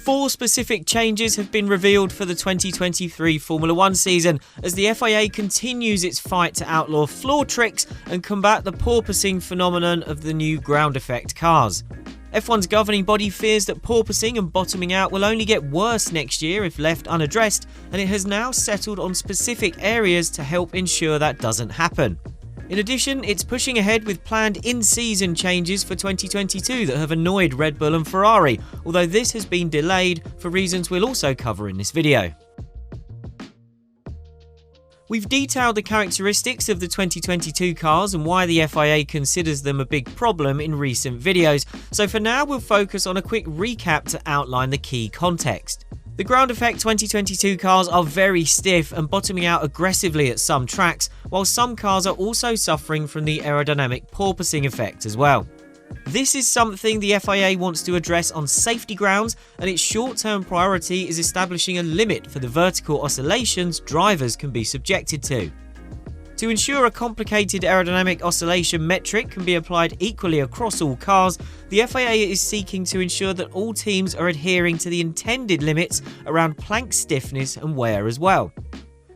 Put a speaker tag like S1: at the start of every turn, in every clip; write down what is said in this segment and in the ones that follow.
S1: 4 specific changes have been revealed for the 2023 Formula 1 season as the FIA continues its fight to outlaw floor tricks and combat the porpoising phenomenon of the new ground effect cars. F1's governing body fears that porpoising and bottoming out will only get worse next year if left unaddressed, and it has now settled on specific areas to help ensure that doesn't happen. In addition, it's pushing ahead with planned in-season changes for 2022 that have annoyed Red Bull and Ferrari, although this has been delayed for reasons we'll also cover in this video. We've detailed the characteristics of the 2022 cars and why the FIA considers them a big problem in recent videos, so for now we'll focus on a quick recap to outline the key context. The ground effect 2022 cars are very stiff and bottoming out aggressively at some tracks, while some cars are also suffering from the aerodynamic porpoising effect as well. This is something the FIA wants to address on safety grounds, and its short-term priority is establishing a limit for the vertical oscillations drivers can be subjected to. To ensure a complicated aerodynamic oscillation metric can be applied equally across all cars, the FIA is seeking to ensure that all teams are adhering to the intended limits around plank stiffness and wear as well.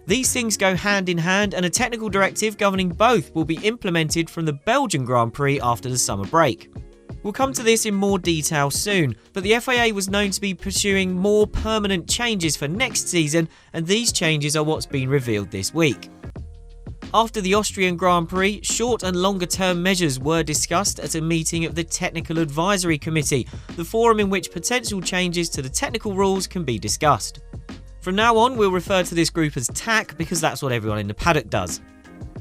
S1: These things go hand in hand, and a technical directive governing both will be implemented from the Belgian Grand Prix after the summer break. We'll come to this in more detail soon, but the FIA was known to be pursuing more permanent changes for next season, and these changes are what's been revealed this week. After the Austrian Grand Prix, short and longer term measures were discussed at a meeting of the Technical Advisory Committee, the forum in which potential changes to the technical rules can be discussed. From now on, we'll refer to this group as TAC because that's what everyone in the paddock does.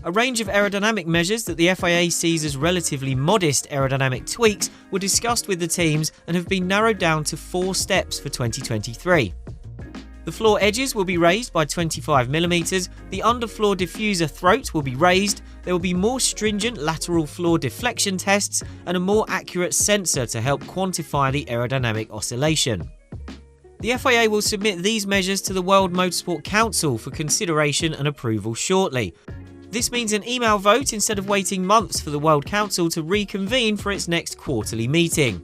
S1: A range of aerodynamic measures that the FIA sees as relatively modest aerodynamic tweaks were discussed with the teams and have been narrowed down to 4 steps for 2023. The floor edges will be raised by 25mm, the underfloor diffuser throat will be raised, there will be more stringent lateral floor deflection tests, and a more accurate sensor to help quantify the aerodynamic oscillation. The FIA will submit these measures to the World Motorsport Council for consideration and approval shortly. This means an email vote instead of waiting months for the World Council to reconvene for its next quarterly meeting.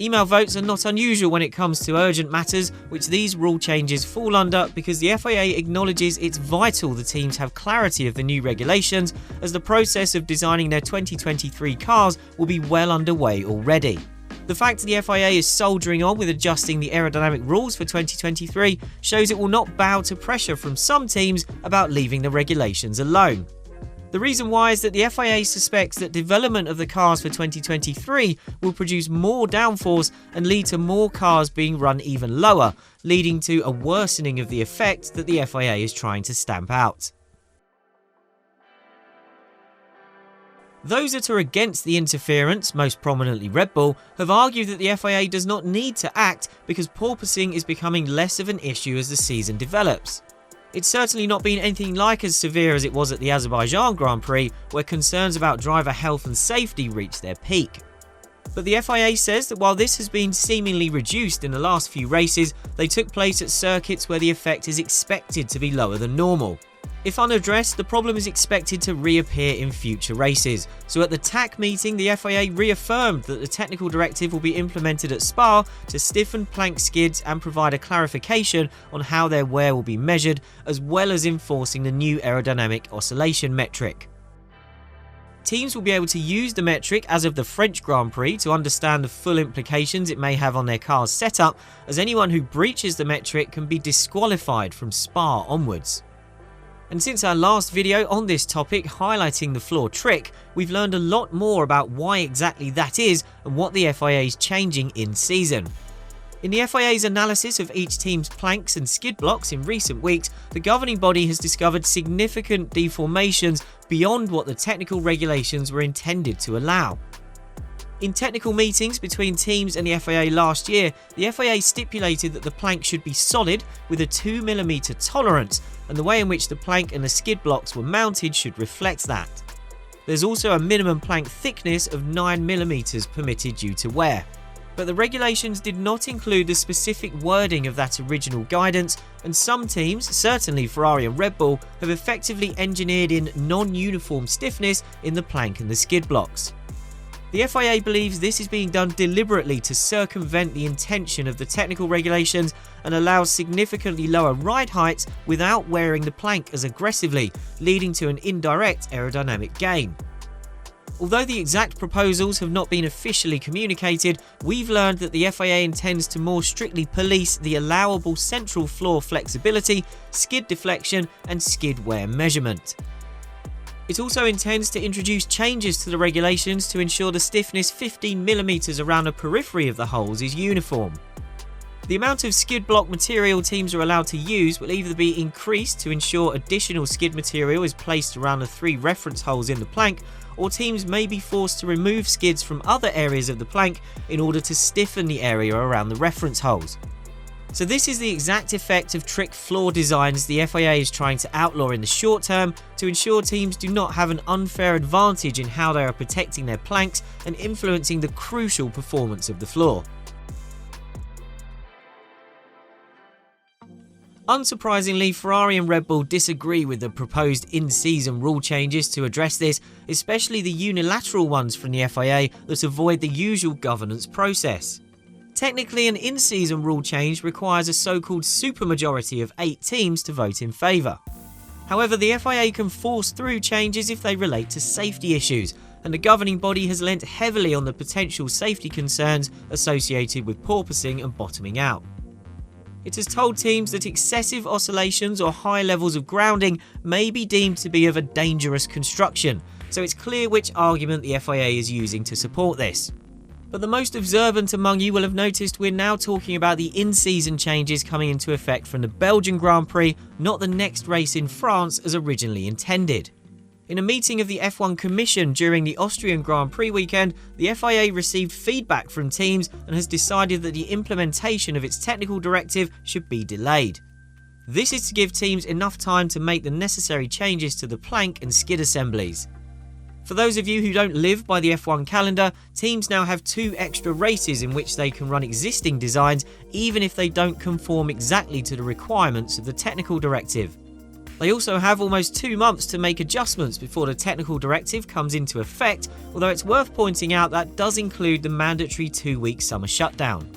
S1: Email votes are not unusual when it comes to urgent matters, which these rule changes fall under because the FIA acknowledges it's vital the teams have clarity of the new regulations, as the process of designing their 2023 cars will be well underway already. The fact the FIA is soldiering on with adjusting the aerodynamic rules for 2023 shows it will not bow to pressure from some teams about leaving the regulations alone. The reason why is that the FIA suspects that development of the cars for 2023 will produce more downforce and lead to more cars being run even lower, leading to a worsening of the effect that the FIA is trying to stamp out. Those that are against the interference, most prominently Red Bull, have argued that the FIA does not need to act because porpoising is becoming less of an issue as the season develops. It's certainly not been anything like as severe as it was at the Azerbaijan Grand Prix, where concerns about driver health and safety reached their peak. But the FIA says that while this has been seemingly reduced in the last few races, they took place at circuits where the effect is expected to be lower than normal. If unaddressed, the problem is expected to reappear in future races. So at the TAC meeting, the FIA reaffirmed that the technical directive will be implemented at Spa to stiffen plank skids and provide a clarification on how their wear will be measured, as well as enforcing the new aerodynamic oscillation metric. Teams will be able to use the metric as of the French Grand Prix to understand the full implications it may have on their car's setup, as anyone who breaches the metric can be disqualified from Spa onwards. And since our last video on this topic highlighting the floor trick, we've learned a lot more about why exactly that is and what the FIA is changing in season. In the FIA's analysis of each team's planks and skid blocks in recent weeks, the governing body has discovered significant deformations beyond what the technical regulations were intended to allow. In technical meetings between teams and the FIA last year, the FIA stipulated that the plank should be solid with a 2mm tolerance, and the way in which the plank and the skid blocks were mounted should reflect that. There's also a minimum plank thickness of 9mm permitted due to wear. But the regulations did not include the specific wording of that original guidance, and some teams, certainly Ferrari and Red Bull, have effectively engineered in non-uniform stiffness in the plank and the skid blocks. The FIA believes this is being done deliberately to circumvent the intention of the technical regulations and allows significantly lower ride heights without wearing the plank as aggressively, leading to an indirect aerodynamic gain. Although the exact proposals have not been officially communicated, we've learned that the FIA intends to more strictly police the allowable central floor flexibility, skid deflection, and skid wear measurement. It also intends to introduce changes to the regulations to ensure the stiffness 15mm around the periphery of the holes is uniform. The amount of skid block material teams are allowed to use will either be increased to ensure additional skid material is placed around the 3 reference holes in the plank, or teams may be forced to remove skids from other areas of the plank in order to stiffen the area around the reference holes. So this is the exact effect of trick floor designs the FIA is trying to outlaw in the short term to ensure teams do not have an unfair advantage in how they are protecting their planks and influencing the crucial performance of the floor. Unsurprisingly, Ferrari and Red Bull disagree with the proposed in-season rule changes to address this, especially the unilateral ones from the FIA that avoid the usual governance process. Technically, an in-season rule change requires a so-called supermajority of 8 teams to vote in favour. However, the FIA can force through changes if they relate to safety issues, and the governing body has lent heavily on the potential safety concerns associated with porpoising and bottoming out. It has told teams that excessive oscillations or high levels of grounding may be deemed to be of a dangerous construction, so it's clear which argument the FIA is using to support this. But the most observant among you will have noticed we're now talking about the in-season changes coming into effect from the Belgian Grand Prix, not the next race in France as originally intended. In a meeting of the F1 Commission during the Austrian Grand Prix weekend, the FIA received feedback from teams and has decided that the implementation of its technical directive should be delayed. This is to give teams enough time to make the necessary changes to the plank and skid assemblies. For those of you who don't live by the F1 calendar, teams now have 2 extra races in which they can run existing designs even if they don't conform exactly to the requirements of the technical directive. They also have almost 2 months to make adjustments before the technical directive comes into effect, although it's worth pointing out that does include the mandatory 2-week summer shutdown.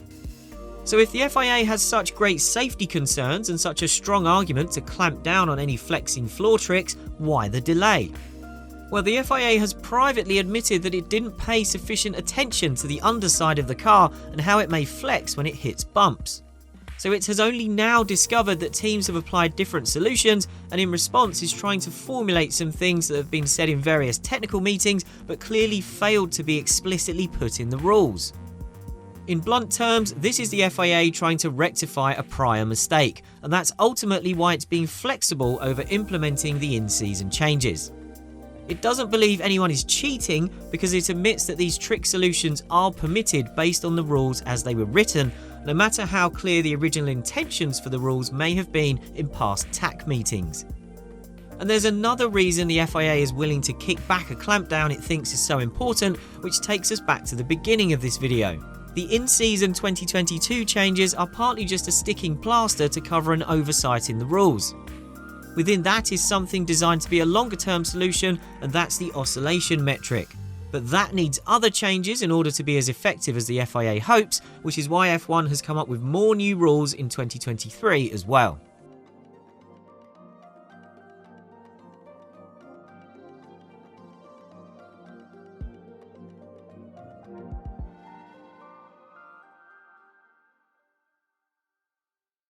S1: So if the FIA has such great safety concerns and such a strong argument to clamp down on any flexing floor tricks, why the delay? Well, the FIA has privately admitted that it didn't pay sufficient attention to the underside of the car and how it may flex when it hits bumps. So it has only now discovered that teams have applied different solutions and in response is trying to formulate some things that have been said in various technical meetings but clearly failed to be explicitly put in the rules. In blunt terms, this is the FIA trying to rectify a prior mistake, and that's ultimately why it's being flexible over implementing the in-season changes. It doesn't believe anyone is cheating because it admits that these trick solutions are permitted based on the rules as they were written, no matter how clear the original intentions for the rules may have been in past TAC meetings. And there's another reason the FIA is willing to kick back a clampdown it thinks is so important, which takes us back to the beginning of this video. The in-season 2022 changes are partly just a sticking plaster to cover an oversight in the rules. Within that is something designed to be a longer-term solution, and that's the oscillation metric. But that needs other changes in order to be as effective as the FIA hopes, which is why F1 has come up with more new rules in 2023 as well.